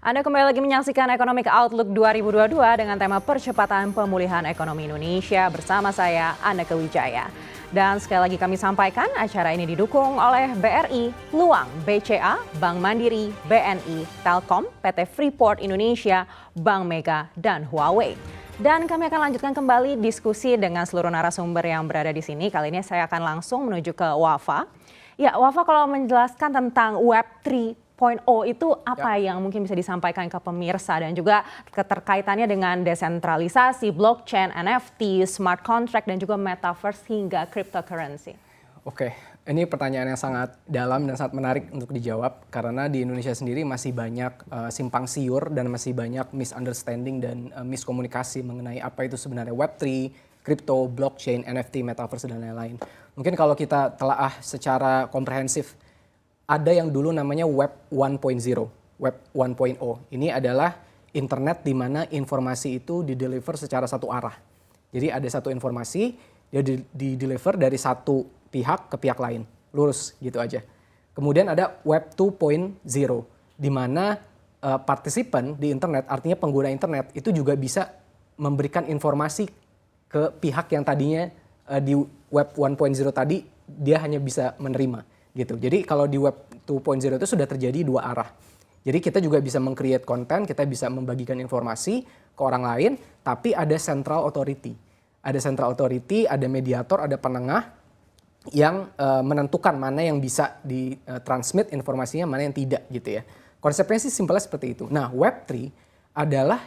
Anda kembali lagi menyaksikan Economic Outlook 2022 dengan tema percepatan pemulihan ekonomi Indonesia bersama saya, Anneke Wijaya. Dan sekali lagi kami sampaikan acara ini didukung oleh BRI, Luang, BCA, Bank Mandiri, BNI, Telkom, PT Freeport Indonesia, Bank Mega, dan Huawei. Dan kami akan lanjutkan kembali diskusi dengan seluruh narasumber yang berada di sini. Kali ini saya akan langsung menuju ke Wafa. Ya, Wafa kalau menjelaskan tentang Web 3.0 itu apa yang mungkin bisa disampaikan ke pemirsa dan juga keterkaitannya dengan desentralisasi, blockchain, NFT, smart contract dan juga metaverse hingga cryptocurrency. Oke, ini pertanyaan yang sangat dalam dan sangat menarik untuk dijawab karena di Indonesia sendiri masih banyak simpang siur dan masih banyak misunderstanding dan miskomunikasi mengenai apa itu sebenarnya Web3, crypto, blockchain, NFT, metaverse dan lain-lain. Mungkin kalau kita telaah secara komprehensif, ada yang dulu namanya Web 1.0, Web 1.0. Ini adalah internet di mana informasi itu di-deliver secara satu arah. Jadi ada satu informasi, dia di-deliver dari satu pihak ke pihak lain. Lurus gitu aja. Kemudian ada Web 2.0, di mana partisipan di internet, artinya pengguna internet, itu juga bisa memberikan informasi ke pihak yang tadinya di Web 1.0 tadi, dia hanya bisa menerima. Gitu. Jadi kalau di Web 2.0 itu sudah terjadi dua arah. Jadi kita juga bisa meng-create konten, kita bisa membagikan informasi ke orang lain, tapi ada central authority. Ada central authority, ada mediator, ada penengah yang menentukan mana yang bisa di-transmit informasinya, mana yang tidak gitu ya. Konsepnya sih simpelnya seperti itu. Nah, Web 3 adalah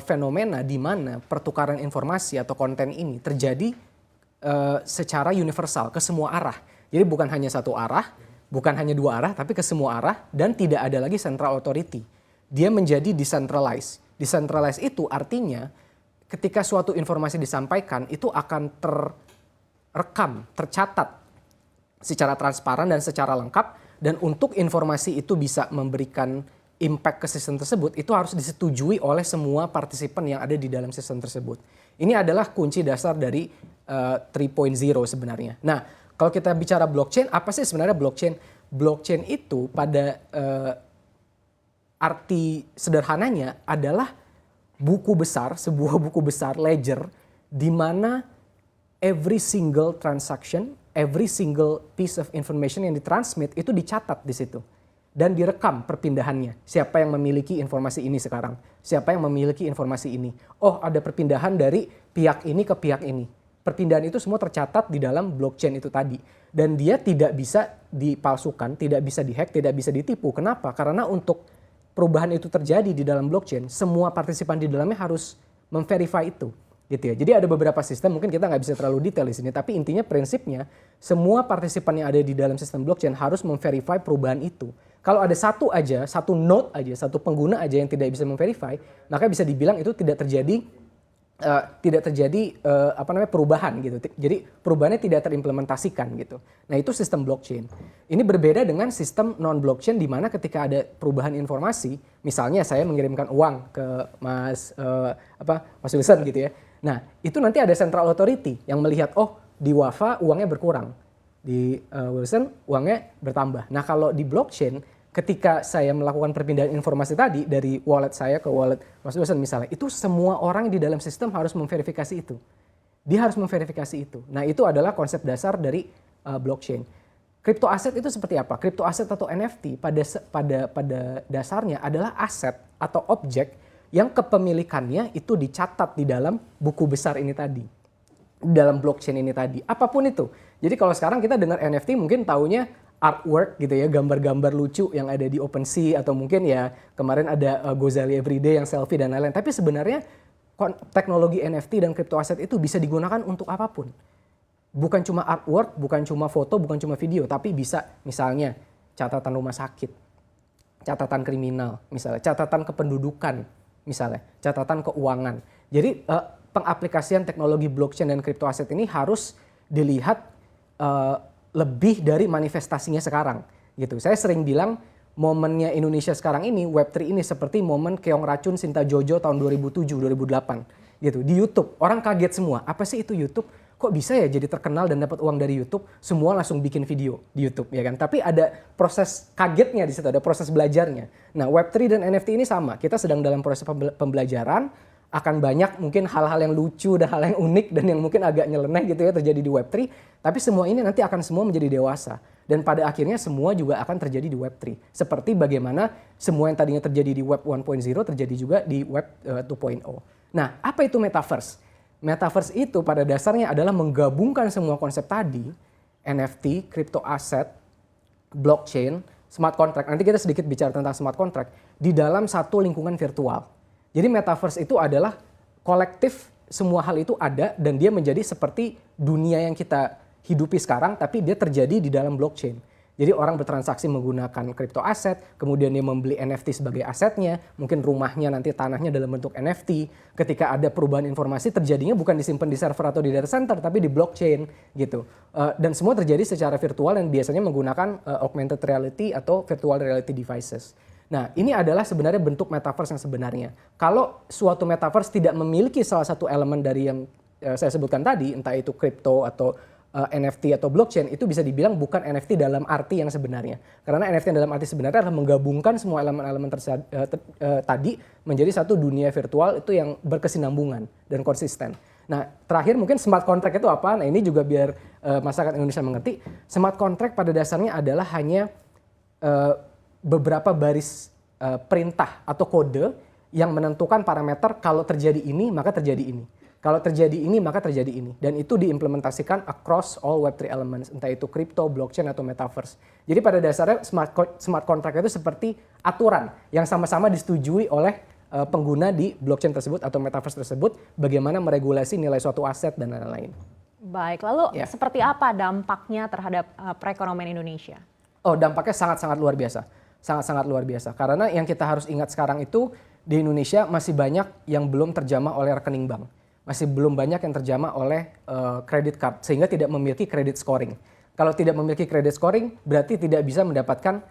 fenomena di mana pertukaran informasi atau konten ini terjadi secara universal ke semua arah. Jadi bukan hanya satu arah, bukan hanya dua arah, tapi ke semua arah dan tidak ada lagi central authority. Dia menjadi decentralized. Decentralized itu artinya ketika suatu informasi disampaikan itu akan terekam, tercatat secara transparan dan secara lengkap. Dan untuk informasi itu bisa memberikan impact ke sistem tersebut, itu harus disetujui oleh semua partisipan yang ada di dalam sistem tersebut. Ini adalah kunci dasar dari 3.0 sebenarnya. Nah, kalau kita bicara blockchain, apa sih sebenarnya blockchain? Blockchain itu pada arti sederhananya adalah buku besar, sebuah buku besar, ledger, di mana every single transaction, every single piece of information yang ditransmit itu dicatat di situ. Dan direkam perpindahannya. Siapa yang memiliki informasi ini sekarang? Siapa yang memiliki informasi ini? Oh, ada perpindahan dari pihak ini ke pihak ini. Perpindahan itu semua tercatat di dalam blockchain itu tadi. Dan dia tidak bisa dipalsukan, tidak bisa dihack, tidak bisa ditipu. Kenapa? Karena untuk perubahan itu terjadi di dalam blockchain, semua partisipan di dalamnya harus memverify itu. Gitu ya. Jadi ada beberapa sistem, mungkin kita nggak bisa terlalu detail di sini, tapi intinya prinsipnya semua partisipan yang ada di dalam sistem blockchain harus memverify perubahan itu. Kalau ada satu aja, satu node aja, satu pengguna aja yang tidak bisa memverify, maka bisa dibilang itu tidak terjadi perubahan gitu. Jadi perubahannya tidak terimplementasikan gitu. Nah, itu sistem blockchain. Ini berbeda dengan sistem non blockchain di mana ketika ada perubahan informasi, misalnya saya mengirimkan uang ke Mas Wilson gitu ya. Nah, itu nanti ada central authority yang melihat, oh, di Wafa uangnya berkurang. Di Wilson uangnya bertambah. Nah, kalau di blockchain ketika saya melakukan perpindahan informasi tadi dari wallet saya ke wallet Mas Wilson misalnya, itu semua orang di dalam sistem harus memverifikasi itu. Dia harus memverifikasi itu. Nah, itu adalah konsep dasar dari blockchain. Crypto aset itu seperti apa? Crypto aset atau NFT pada dasarnya adalah aset atau objek yang kepemilikannya itu dicatat di dalam buku besar ini tadi. Di dalam blockchain ini tadi. Apapun itu. Jadi kalau sekarang kita dengar NFT mungkin taunya artwork gitu ya, gambar-gambar lucu yang ada di OpenSea atau mungkin ya kemarin ada Gozali Everyday yang selfie dan lain-lain. Tapi sebenarnya teknologi NFT dan crypto aset itu bisa digunakan untuk apapun. Bukan cuma artwork, bukan cuma foto, bukan cuma video, tapi bisa misalnya catatan rumah sakit, catatan kriminal, misalnya catatan kependudukan, misalnya catatan keuangan. Jadi pengaplikasian teknologi blockchain dan crypto aset ini harus dilihat lebih dari manifestasinya sekarang gitu. Saya sering bilang momennya Indonesia sekarang ini, Web3 ini seperti momen Keong Racun Sinta Jojo tahun 2007-2008 gitu. Di YouTube, orang kaget semua. Apa sih itu YouTube? kok bisa ya jadi terkenal dan dapat uang dari YouTube, semua langsung bikin video di YouTube ya kan. Tapi ada proses kagetnya di situ, ada proses belajarnya. Nah, Web3 dan NFT ini sama. Kita sedang dalam proses pembelajaran, akan banyak mungkin hal-hal yang lucu dan hal yang unik dan yang mungkin agak nyeleneh gitu ya terjadi di Web3, tapi semua ini nanti akan semua menjadi dewasa. Dan pada akhirnya semua juga akan terjadi di Web3. Seperti bagaimana semua yang tadinya terjadi di Web 1.0 terjadi juga di Web 2.0. Nah, apa itu Metaverse? Metaverse itu pada dasarnya adalah menggabungkan semua konsep tadi, NFT, crypto asset, blockchain, smart contract. Nanti kita sedikit bicara tentang smart contract di dalam satu lingkungan virtual. Jadi Metaverse itu adalah kolektif, semua hal itu ada dan dia menjadi seperti dunia yang kita hidupi sekarang, tapi dia terjadi di dalam blockchain. Jadi orang bertransaksi menggunakan crypto aset, kemudian dia membeli NFT sebagai asetnya, mungkin rumahnya nanti tanahnya dalam bentuk NFT. Ketika ada perubahan informasi terjadinya bukan disimpan di server atau di data center, tapi di blockchain gitu. Dan semua terjadi secara virtual dan biasanya menggunakan augmented reality atau virtual reality devices. Nah, ini adalah sebenarnya bentuk metaverse yang sebenarnya. Kalau suatu metaverse tidak memiliki salah satu elemen dari yang saya sebutkan tadi, entah itu crypto atau NFT atau blockchain, itu bisa dibilang bukan NFT dalam arti yang sebenarnya. Karena NFT dalam arti sebenarnya adalah menggabungkan semua elemen-elemen tadi menjadi satu dunia virtual itu yang berkesinambungan dan konsisten. Nah, terakhir mungkin smart contract itu apa? Nah, ini juga biar masyarakat Indonesia mengerti. Smart contract pada dasarnya adalah hanya beberapa baris perintah atau kode yang menentukan parameter kalau terjadi ini maka terjadi ini. Kalau terjadi ini, maka terjadi ini. Dan itu diimplementasikan across all Web3 elements, entah itu crypto, blockchain, atau metaverse. Jadi pada dasarnya smart contract itu seperti aturan yang sama-sama disetujui oleh pengguna di blockchain tersebut atau metaverse tersebut, bagaimana meregulasi nilai suatu aset dan lain-lain. Baik, lalu seperti apa dampaknya terhadap perekonomian Indonesia? Oh, dampaknya sangat-sangat luar biasa. Sangat-sangat luar biasa. Karena yang kita harus ingat sekarang itu, di Indonesia masih banyak yang belum terjamah oleh rekening bank. Masih belum banyak yang terjamah oleh credit card, sehingga tidak memiliki credit scoring. Kalau tidak memiliki credit scoring, berarti tidak bisa mendapatkan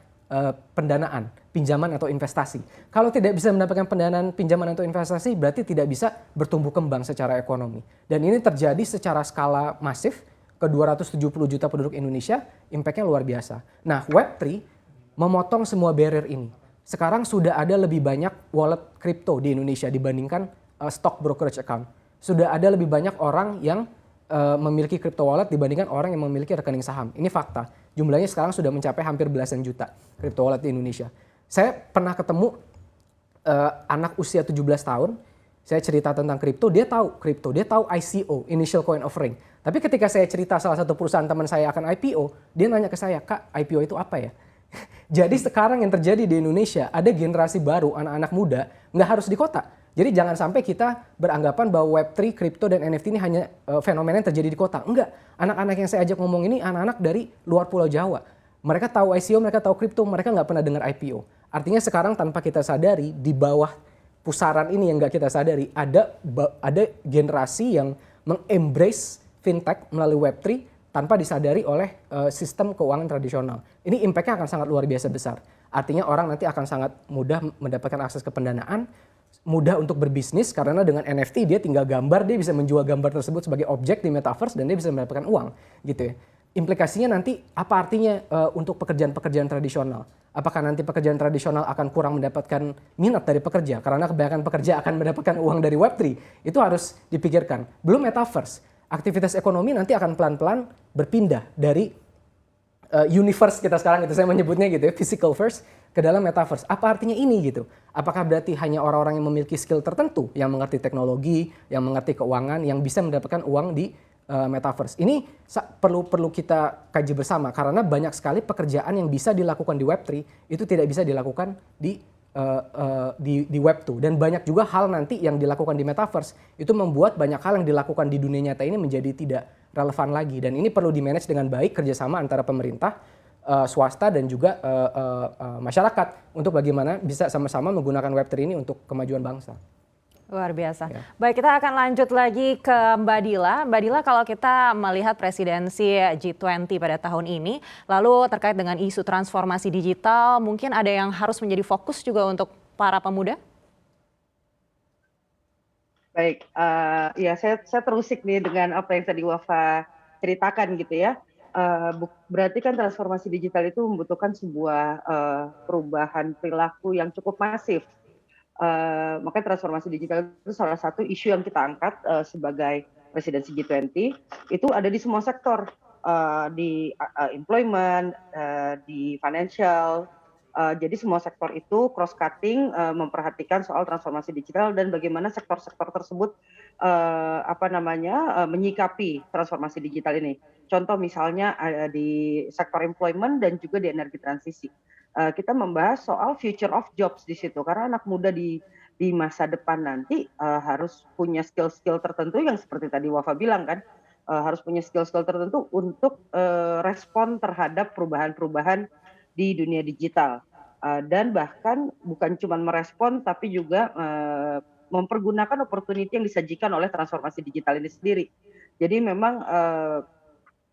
pendanaan, pinjaman atau investasi. Kalau tidak bisa mendapatkan pendanaan, pinjaman atau investasi, berarti tidak bisa bertumbuh kembang secara ekonomi. Dan ini terjadi secara skala masif ke 270 juta penduduk Indonesia, impact-nya luar biasa. Nah, Web3 memotong semua barrier ini. Sekarang sudah ada lebih banyak wallet kripto di Indonesia dibandingkan stock brokerage account. Sudah ada lebih banyak orang yang memiliki crypto wallet dibandingkan orang yang memiliki rekening saham. Ini fakta. Jumlahnya sekarang sudah mencapai hampir belasan juta crypto wallet di Indonesia. Saya pernah ketemu anak usia 17 tahun, saya cerita tentang kripto, dia tahu ICO, Initial Coin Offering. Tapi ketika saya cerita salah satu perusahaan teman saya akan IPO, dia nanya ke saya, "Kak, IPO itu apa ya?" Jadi sekarang yang terjadi di Indonesia, ada generasi baru, anak-anak muda, nggak harus di kota. Jadi jangan sampai kita beranggapan bahwa Web3, kripto, dan NFT ini hanya fenomena yang terjadi di kota. Enggak, anak-anak yang saya ajak ngomong ini anak-anak dari luar Pulau Jawa. Mereka tahu ICO, mereka tahu kripto, mereka nggak pernah dengar IPO. Artinya sekarang tanpa kita sadari, di bawah pusaran ini yang nggak kita sadari, ada generasi yang mengembrace fintech melalui Web3 tanpa disadari oleh sistem keuangan tradisional. Ini impact-nya akan sangat luar biasa besar. Artinya orang nanti akan sangat mudah mendapatkan akses ke pendanaan, mudah untuk berbisnis karena dengan NFT dia tinggal gambar, dia bisa menjual gambar tersebut sebagai objek di metaverse dan dia bisa mendapatkan uang gitu ya. Implikasinya nanti apa artinya untuk pekerjaan-pekerjaan tradisional? Apakah nanti pekerjaan tradisional akan kurang mendapatkan minat dari pekerja karena kebanyakan pekerja akan mendapatkan uang dari Web3? Itu harus dipikirkan. Belum metaverse, aktivitas ekonomi nanti akan pelan-pelan berpindah dari universe kita sekarang, itu saya menyebutnya gitu ya, physical first ke dalam metaverse. Apa artinya ini gitu? Apakah berarti hanya orang-orang yang memiliki skill tertentu, yang mengerti teknologi, yang mengerti keuangan, yang bisa mendapatkan uang di metaverse? Ini perlu kita kaji bersama karena banyak sekali pekerjaan yang bisa dilakukan di Web3 itu tidak bisa dilakukan di Web2, dan banyak juga hal nanti yang dilakukan di metaverse itu membuat banyak hal yang dilakukan di dunia nyata ini menjadi tidak relevan lagi, dan ini perlu di-manage dengan baik kerjasama antara pemerintah, swasta dan juga masyarakat untuk bagaimana bisa sama-sama menggunakan Web3 ini untuk kemajuan bangsa. Luar biasa. Ya. Baik, kita akan lanjut lagi ke Mbak Dila. Mbak Dila, kalau kita melihat presidensi G20 pada tahun ini, lalu terkait dengan isu transformasi digital, mungkin ada yang harus menjadi fokus juga untuk para pemuda? Baik, ya saya terusik nih dengan apa yang tadi Wafa ceritakan gitu ya. Berarti kan transformasi digital itu membutuhkan sebuah, perubahan perilaku yang cukup masif. Makanya transformasi digital itu salah satu isu yang kita angkat, sebagai presidensi G20, itu ada di semua sektor, di employment, di financial, jadi semua sektor itu cross cutting, memperhatikan soal transformasi digital dan bagaimana sektor-sektor tersebut, menyikapi transformasi digital ini. Contoh misalnya, di sektor employment dan juga di energi transisi. Kita membahas soal future of jobs di situ, karena anak muda di masa depan nanti, harus punya skill-skill tertentu yang seperti tadi Wafa bilang kan, harus punya skill-skill tertentu untuk, respon terhadap perubahan-perubahan di dunia digital. Dan bahkan bukan cuma merespon tapi juga, mempergunakan opportunity yang disajikan oleh transformasi digital ini sendiri. Jadi memang,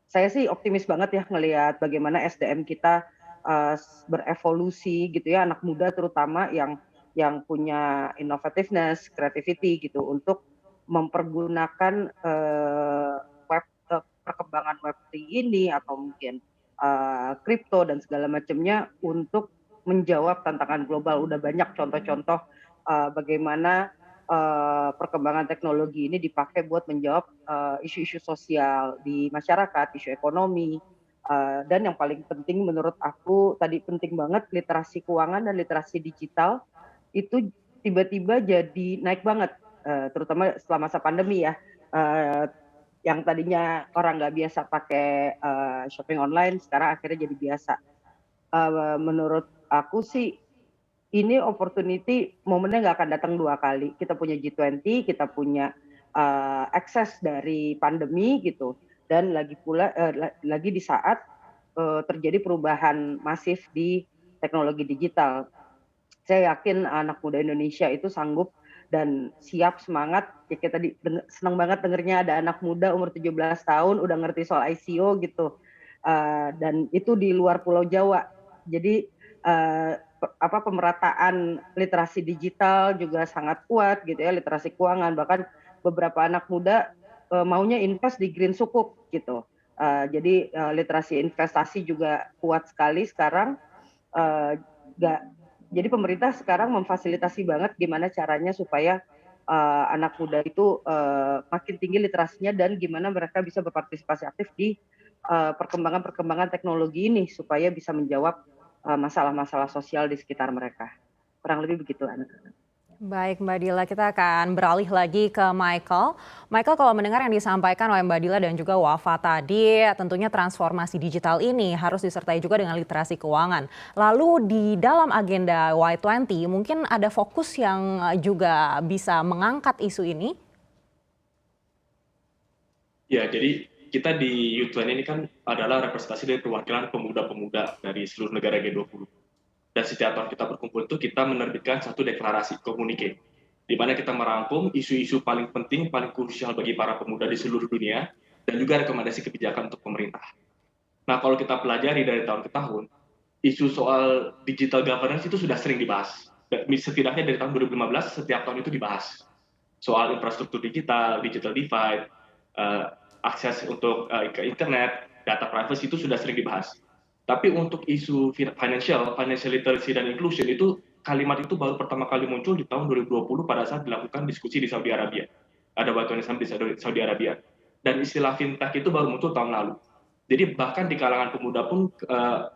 saya sih optimis banget ya ngelihat bagaimana SDM kita, berevolusi gitu ya, anak muda terutama yang punya innovativeness, creativity gitu untuk mempergunakan, perkembangan Web3 ini atau mungkin, kripto dan segala macamnya untuk menjawab tantangan global. Udah banyak contoh-contoh, bagaimana, perkembangan teknologi ini dipakai buat menjawab, isu-isu sosial di masyarakat, isu ekonomi, dan yang paling penting menurut aku tadi penting banget literasi keuangan dan literasi digital itu tiba-tiba jadi naik banget, terutama setelah masa pandemi ya, eee, yang tadinya orang nggak biasa pakai, shopping online sekarang akhirnya jadi biasa. Menurut aku sih ini opportunity momennya nggak akan datang 2 kali. Kita punya G20, kita punya, akses dari pandemi gitu, dan lagi pula lagi di saat, terjadi perubahan masif di teknologi digital. Saya yakin anak muda Indonesia itu sanggup dan siap semangat, ya kita senang banget dengernya ada anak muda umur 17 tahun udah ngerti soal ICO gitu, dan itu di luar Pulau Jawa. Jadi, pemerataan literasi digital juga sangat kuat gitu ya, literasi keuangan, bahkan beberapa anak muda, maunya invest di green sukuk gitu. Jadi, literasi investasi juga kuat sekali sekarang, eee, nggak jadi pemerintah sekarang memfasilitasi banget gimana caranya supaya, anak muda itu, makin tinggi literasinya dan gimana mereka bisa berpartisipasi aktif di, perkembangan-perkembangan teknologi ini supaya bisa menjawab, masalah-masalah sosial di sekitar mereka. Kurang lebih begitu, Ana. Baik Mbak Dila, kita akan beralih lagi ke Michael. Michael, kalau mendengar yang disampaikan oleh Mbak Dila dan juga Wafa tadi, tentunya transformasi digital ini harus disertai juga dengan literasi keuangan. Lalu di dalam agenda Y20 mungkin ada fokus yang juga bisa mengangkat isu ini? Ya, jadi kita di U20 ini kan adalah representasi dari perwakilan pemuda-pemuda dari seluruh negara G20. Dan setiap tahun kita berkumpul itu kita menerbitkan satu deklarasi komunike, di mana kita merangkum isu-isu paling penting, paling krusial bagi para pemuda di seluruh dunia, dan juga rekomendasi kebijakan untuk pemerintah. Nah, kalau kita pelajari dari tahun ke tahun, isu soal digital governance itu sudah sering dibahas. Setidaknya dari tahun 2015, setiap tahun itu dibahas. Soal infrastruktur digital, digital divide, akses untuk ke internet, data privacy itu sudah sering dibahas. Tapi untuk isu financial literacy dan inclusion itu kalimat itu baru pertama kali muncul di tahun 2020 pada saat dilakukan diskusi di Saudi Arabia. Ada Batuan Islam di Saudi Arabia. Dan istilah fintech itu baru muncul tahun lalu. Jadi bahkan di kalangan pemuda pun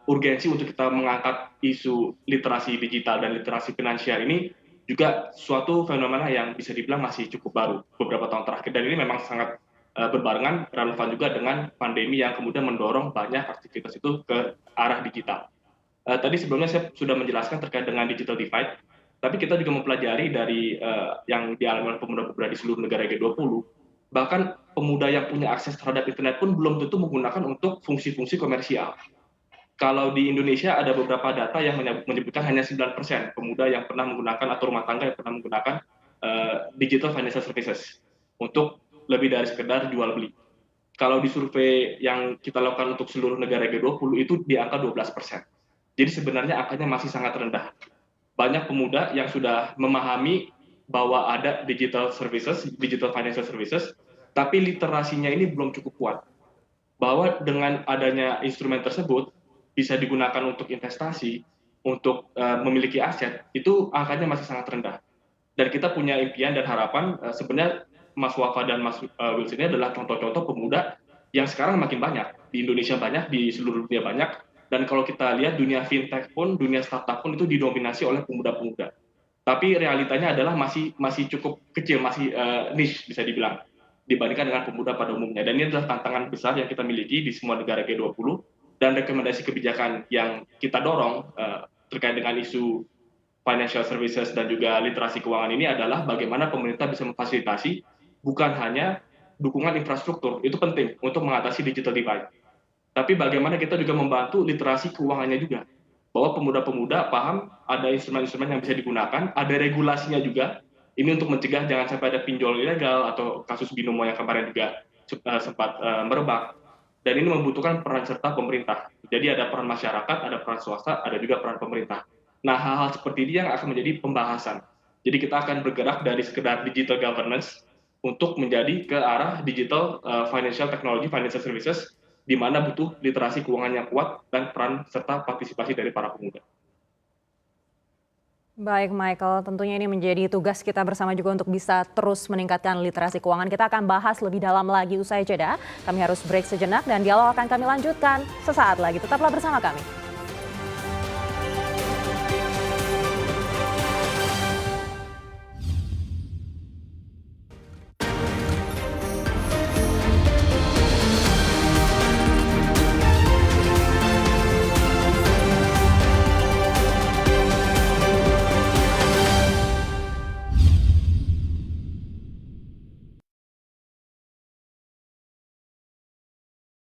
urgensi untuk kita mengangkat isu literasi digital dan literasi finansial ini juga suatu fenomena yang bisa dibilang masih cukup baru beberapa tahun terakhir. Dan ini memang sangat berbarengan relevan juga dengan pandemi yang kemudian mendorong banyak aktivitas itu ke arah digital. Tadi sebelumnya saya sudah menjelaskan terkait dengan digital divide, tapi kita juga mempelajari dari yang dialami oleh pemuda-pemuda di seluruh negara G20, bahkan pemuda yang punya akses terhadap internet pun belum tentu menggunakan untuk fungsi-fungsi komersial. Kalau di Indonesia ada beberapa data yang menyebutkan hanya 9% pemuda yang pernah menggunakan atau rumah tangga yang pernah menggunakan digital financial services untuk lebih dari sekedar jual beli. Kalau di survei yang kita lakukan untuk seluruh negara G20 itu di angka 12%. Jadi sebenarnya angkanya masih sangat rendah. Banyak pemuda yang sudah memahami bahwa ada digital services, digital financial services, tapi literasinya ini belum cukup kuat. Bahwa dengan adanya instrumen tersebut bisa digunakan untuk investasi, untuk memiliki aset, itu angkanya masih sangat rendah. Dan kita punya impian dan harapan, sebenarnya Mas Wafa dan Mas Wilson ini adalah contoh-contoh pemuda yang sekarang makin banyak. Di Indonesia banyak, di seluruh dunia banyak. Dan kalau kita lihat dunia fintech pun, dunia startup pun itu didominasi oleh pemuda-pemuda. Tapi realitanya adalah masih cukup kecil, masih niche bisa dibilang, dibandingkan dengan pemuda pada umumnya. Dan ini adalah tantangan besar yang kita miliki di semua negara G20, dan rekomendasi kebijakan yang kita dorong terkait dengan isu financial services dan juga literasi keuangan ini adalah bagaimana pemerintah bisa memfasilitasi bukan hanya dukungan infrastruktur, itu penting untuk mengatasi digital divide, tapi bagaimana kita juga membantu literasi keuangannya juga, bahwa pemuda-pemuda paham ada instrumen-instrumen yang bisa digunakan, ada regulasinya juga, ini untuk mencegah jangan sampai ada pinjol ilegal atau kasus binomo yang kemarin juga sempat merebak. Dan ini membutuhkan peran serta pemerintah. Jadi ada peran masyarakat, ada peran swasta, ada juga peran pemerintah. Nah, hal-hal seperti ini yang akan menjadi pembahasan. Jadi kita akan bergerak dari sekedar digital governance untuk menjadi ke arah digital financial technology, financial services, di mana butuh literasi keuangan yang kuat dan peran serta partisipasi dari para pemuda. Baik Michael, tentunya ini menjadi tugas kita bersama juga untuk bisa terus meningkatkan literasi keuangan. Kita akan bahas lebih dalam lagi usai jeda. Kami harus break sejenak dan dialog akan kami lanjutkan sesaat lagi. Tetaplah bersama kami.